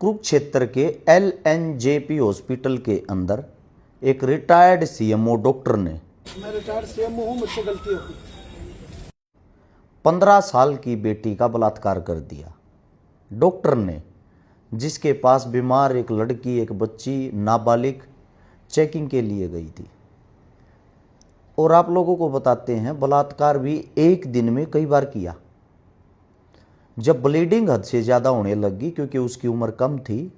कुरुक्षेत्र के LNJP hospital के अंदर एक रिटायर्ड CMO डॉक्टर ने, मैं रिटायर्ड CMO हूँ, मुझसे गलती हो गई। 15 साल की बेटी का बलात्कार कर दिया। डॉक्टर ने, जिसके पास बीमार एक लड़की, एक बच्ची नाबालिग चेकिंग के लिए गई थी। और आप लोगों को बताते हैं, बलात्कार भी एक दिन में कई बार किया। जब ब्लीडिंग हद से ज़्यादा होने लगी, क्योंकि उसकी उम्र कम थी,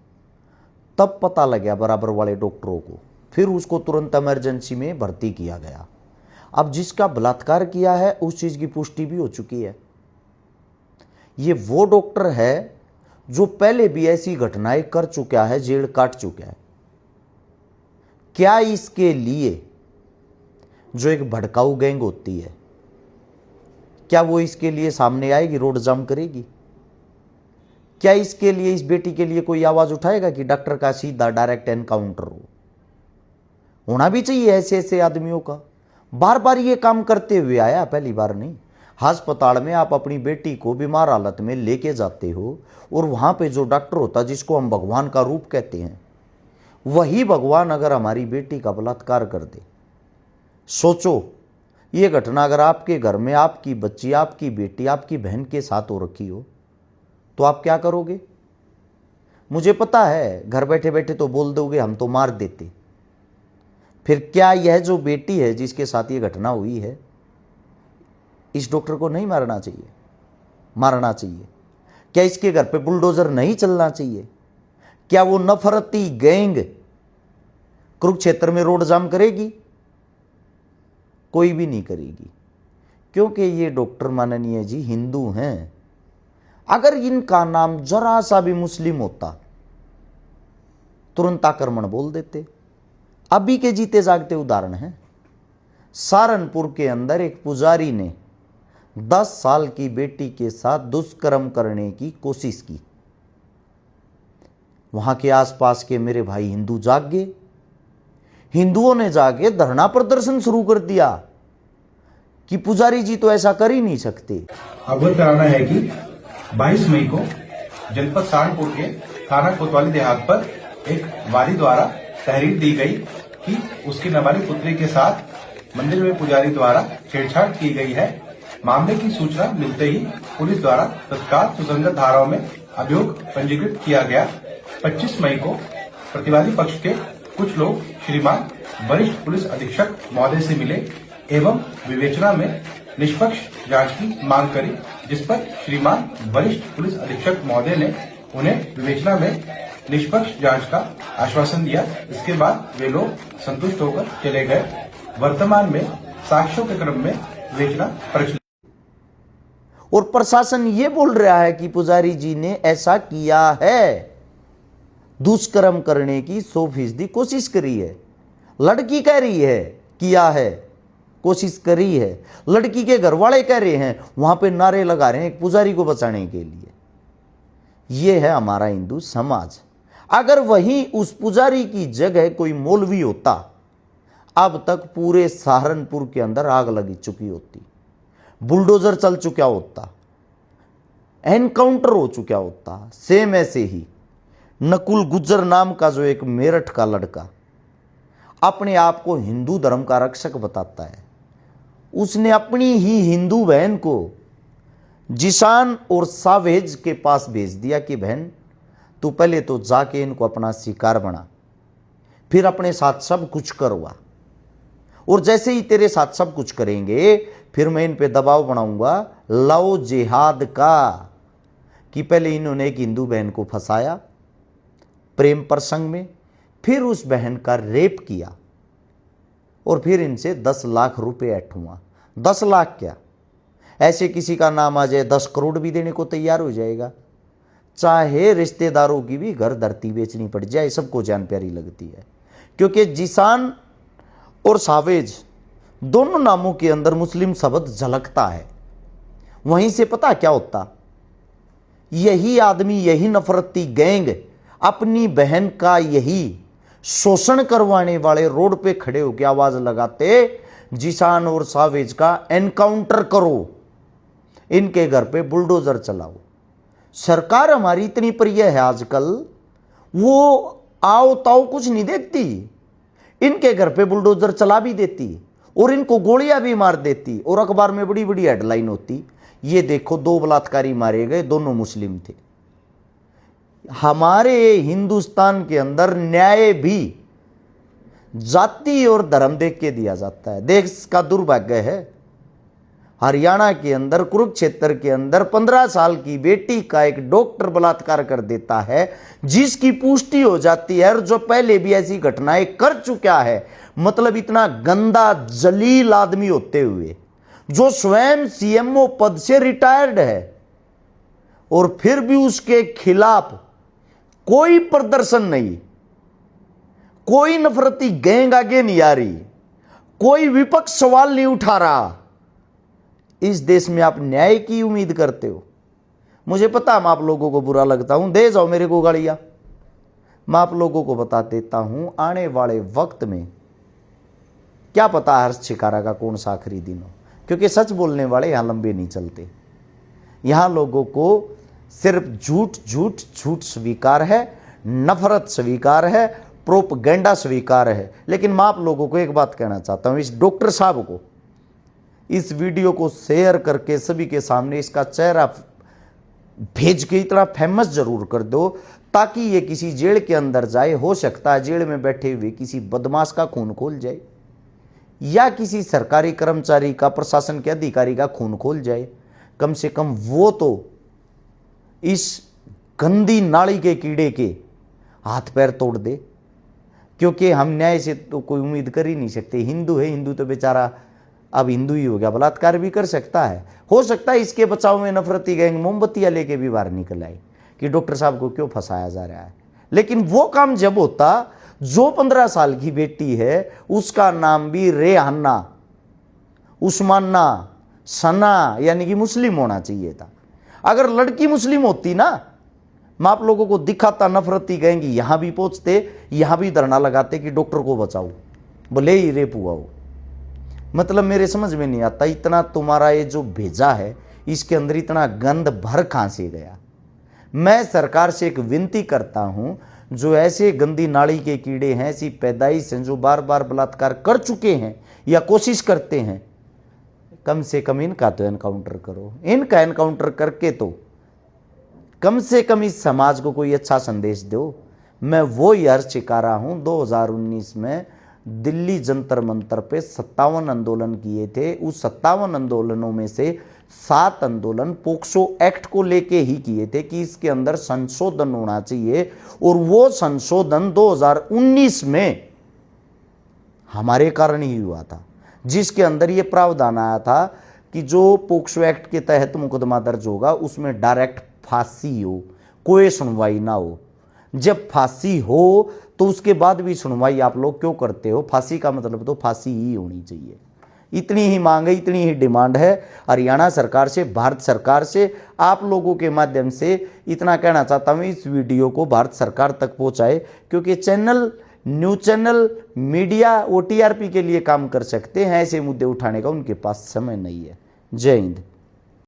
तब पता लग गया बराबर वाले डॉक्टरों को। फिर उसको तुरंत इमरजेंसी में भर्ती किया गया। अब जिसका बलात्कार किया है उस चीज़ की पुष्टि भी हो चुकी है। ये वो डॉक्टर है जो पहले भी ऐसी घटनाएं कर चुका है, जेल काट चुका है। क्या इसके लिए जो एक भड़काऊ गैंग होती है, क्या वो इसके लिए सामने आएगी, रोड जाम करेगी? क्या इसके लिए, इस बेटी के लिए कोई आवाज उठाएगा कि डॉक्टर का सीधा डायरेक्ट एनकाउंटर हो? होना भी चाहिए ऐसे ऐसे आदमियों का। बार बार ये काम करते हुए आया, पहली बार नहीं। अस्पताल में आप अपनी बेटी को बीमार हालत में लेके जाते हो और वहां पे जो डॉक्टर होता है, जिसको हम भगवान का रूप कहते हैं, वही भगवान अगर हमारी बेटी का बलात्कार कर दे, सोचो ये घटना अगर आपके घर में आपकी बच्ची, आपकी बेटी, आपकी बहन के साथ हो रखी हो, तो आप क्या करोगे? मुझे पता है घर बैठे बैठे तो बोल दोगे हम तो मार देते। फिर क्या यह जो बेटी है जिसके साथ ये घटना हुई है, इस डॉक्टर को नहीं मारना चाहिए? मारना चाहिए। क्या इसके घर पे बुलडोजर नहीं चलना चाहिए? क्या वो नफरती गैंग कुरुक्षेत्र में रोड जाम करेगी? कोई भी नहीं करेगी, क्योंकि ये डॉक्टर माननीय जी हिंदू हैं। अगर इनका नाम जरा सा भी मुस्लिम होता, तुरंत आक्रमण बोल देते। अभी के जीते जागते उदाहरण हैं। सहारनपुर के अंदर एक पुजारी ने 10 साल की बेटी के साथ दुष्कर्म करने की कोशिश की। वहां के आसपास के मेरे भाई हिंदू जाग गए। हिंदुओं ने जाके धरना प्रदर्शन शुरू कर दिया कि पुजारी जी तो ऐसा कर ही नहीं सकते। अवगत कराना है कि 22 मई को जनपद सहारनपुर के थाना कोतवाली देहात पर एक वाली द्वारा तहरीर दी गई कि उसकी नाबालिग पुत्री के साथ मंदिर में पुजारी द्वारा छेड़छाड़ की गई है। मामले की सूचना मिलते ही पुलिस द्वारा तत्काल सुसंगत धाराओं में अभियोग पंजीकृत किया गया। 25 मई को प्रतिवादी पक्ष के कुछ लोग श्रीमान वरिष्ठ पुलिस अधीक्षक महोदय से मिले एवं विवेचना में निष्पक्ष जांच की मांग करी, जिस पर श्रीमान वरिष्ठ पुलिस अधीक्षक महोदय ने उन्हें विवेचना में निष्पक्ष जांच का आश्वासन दिया। इसके बाद वे लोग संतुष्ट होकर चले गए। वर्तमान में साक्ष्यों के क्रम में विवेचना प्रचलित। और प्रशासन ये बोल रहा है कि पुजारी जी ने ऐसा किया है, दुष्कर्म करने की 100% कोशिश करी है। लड़की कह रही है किया है, कोशिश करी है। लड़की के घर वाले कह रहे हैं, वहां पे नारे लगा रहे हैं एक पुजारी को बचाने के लिए। यह है हमारा हिंदू समाज। अगर वही उस पुजारी की जगह कोई मौलवी होता, अब तक पूरे सहारनपुर के अंदर आग लगी चुकी होती, बुलडोजर चल चुका होता, एनकाउंटर हो चुका होता। सेम ऐसे ही नकुल गुज्जर नाम का जो एक मेरठ का लड़का अपने आप को हिंदू धर्म का रक्षक बताता है, उसने अपनी ही हिंदू बहन को जिसान और सावेज के पास भेज दिया कि बहन तू पहले तो जाके इनको अपना शिकार बना, फिर अपने साथ सब कुछ करवा, और जैसे ही तेरे साथ सब कुछ करेंगे फिर मैं इन पे दबाव बनाऊंगा लव जिहाद का। कि पहले इन्होंने एक हिंदू बहन को फंसाया प्रेम प्रसंग में, फिर उस बहन का रेप किया और फिर इनसे 10 लाख रुपए ऐंठुआ। 10 लाख क्या, ऐसे किसी का नाम आ जाए 10 करोड़ भी देने को तैयार हो जाएगा। चाहे रिश्तेदारों की भी घर धरती बेचनी पड़ जाए, सबको जान प्यारी लगती है। क्योंकि जिसान और सावेज दोनों नामों के अंदर मुस्लिम शब्द झलकता है। वहीं से पता क्या होता, यही आदमी, यही नफरती गैंग अपनी बहन का यही शोषण करवाने वाले रोड पे खड़े होकर आवाज लगाते, जिसान और सावेज का एनकाउंटर करो, इनके घर पे बुलडोजर चलाओ। सरकार हमारी इतनी प्रिय है आजकल वो आओ ताओ कुछ नहीं देखती, इनके घर पे बुलडोजर चला भी देती और इनको गोलियां भी मार देती और अखबार में बड़ी बड़ी हेडलाइन होती, ये देखो 2 बलात्कारी मारे गए, दोनों मुस्लिम थे। हमारे हिंदुस्तान के अंदर न्याय भी जाति और धर्म देख के दिया जाता है। देश का दुर्भाग्य है, हरियाणा के अंदर कुरुक्षेत्र के अंदर 15 साल की बेटी का एक डॉक्टर बलात्कार कर देता है, जिसकी पुष्टि हो जाती है और जो पहले भी ऐसी घटनाएं कर चुका है। मतलब इतना गंदा जलील आदमी होते हुए जो स्वयं सीएमओ पद से रिटायर्ड है और फिर भी उसके खिलाफ कोई प्रदर्शन नहीं, कोई नफरती गैंग आगे नहीं आ रही, कोई विपक्ष सवाल नहीं उठा रहा। इस देश में आप न्याय की उम्मीद करते हो? मुझे पता मैं आप लोगों को बुरा लगता हूं, दे जाओ मेरे को गालियां। मैं आप लोगों को बता देता हूं, आने वाले वक्त में क्या पता हर्ष शिकारा का कौन सा आखिरी दिन हो, क्योंकि सच बोलने वाले यहां लंबे नहीं चलते। यहां लोगों को सिर्फ झूठ झूठ झूठ स्वीकार है, नफरत स्वीकार है, प्रोपगेंडा स्वीकार है। लेकिन मैं आप लोगों को एक बात कहना चाहता हूं, इस डॉक्टर साहब को इस वीडियो को शेयर करके सभी के सामने इसका चेहरा भेज के इतना फेमस जरूर कर दो ताकि ये किसी जेल के अंदर जाए। हो सकता है जेल में बैठे हुए किसी बदमाश का खून खोल जाए या किसी सरकारी कर्मचारी का, प्रशासन के अधिकारी का खून खोल जाए। कम से कम वो तो इस गंदी नाली के कीड़े के हाथ पैर तोड़ दे, क्योंकि हम न्याय से तो कोई उम्मीद कर ही नहीं सकते। हिंदू है, हिंदू तो बेचारा अब हिंदू ही हो गया, बलात्कार भी कर सकता है। हो सकता है इसके बचाव में नफरती गैंग मोमबत्तियां लेके भी बाहर निकल आए कि डॉक्टर साहब को क्यों फंसाया जा रहा है। लेकिन वो काम जब होता, जो 15 साल की बेटी है उसका नाम भी रेहाना, उस्माना, सना यानी कि मुस्लिम होना चाहिए था। अगर लड़की मुस्लिम होती ना, मैं आप लोगों को दिखाता नफरती गैंग यहां भी पहुंचते, यहां भी धरना लगाते कि डॉक्टर को बचाओ, भले ही रेप हुआ हो। मतलब मेरे समझ में नहीं आता, इतना तुम्हारा ये जो भेजा है इसके अंदर इतना गंद भर कहां से गया। मैं सरकार से एक विनती करता हूं, जो ऐसे गंदी नाली के कीड़े हैं, ऐसी पैदाइश हैं, जो बार बार बलात्कार कर चुके हैं या कोशिश करते हैं, कम से कम इनका तो एनकाउंटर करो। इनका एनकाउंटर करके तो कम से कम इस समाज को कोई अच्छा संदेश दो। मैं वो हर्ष शिकारा हूं, 2019 में दिल्ली जंतर मंतर पे 57 आंदोलन किए थे। उस 57 आंदोलनों में से 7 आंदोलन पोक्सो एक्ट को लेके ही किए थे कि इसके अंदर संशोधन होना चाहिए, और वो संशोधन 2019 में हमारे कारण ही हुआ था, जिसके अंदर ये प्रावधान आया था कि जो पोक्सो एक्ट के तहत मुकदमा दर्ज होगा उसमें डायरेक्ट फांसी हो, कोई सुनवाई ना हो। जब फांसी हो तो उसके बाद भी सुनवाई आप लोग क्यों करते हो? फांसी का मतलब तो फांसी ही होनी चाहिए। इतनी ही मांग है, इतनी ही डिमांड है हरियाणा सरकार से, भारत सरकार से। आप लोगों के माध्यम से इतना कहना चाहता हूँ, इस वीडियो को भारत सरकार तक पहुँचाए, क्योंकि चैनल, न्यूज चैनल, मीडिया वो टीआरपी के लिए काम कर सकते हैं, ऐसे मुद्दे उठाने का उनके पास समय नहीं है। जय हिंद।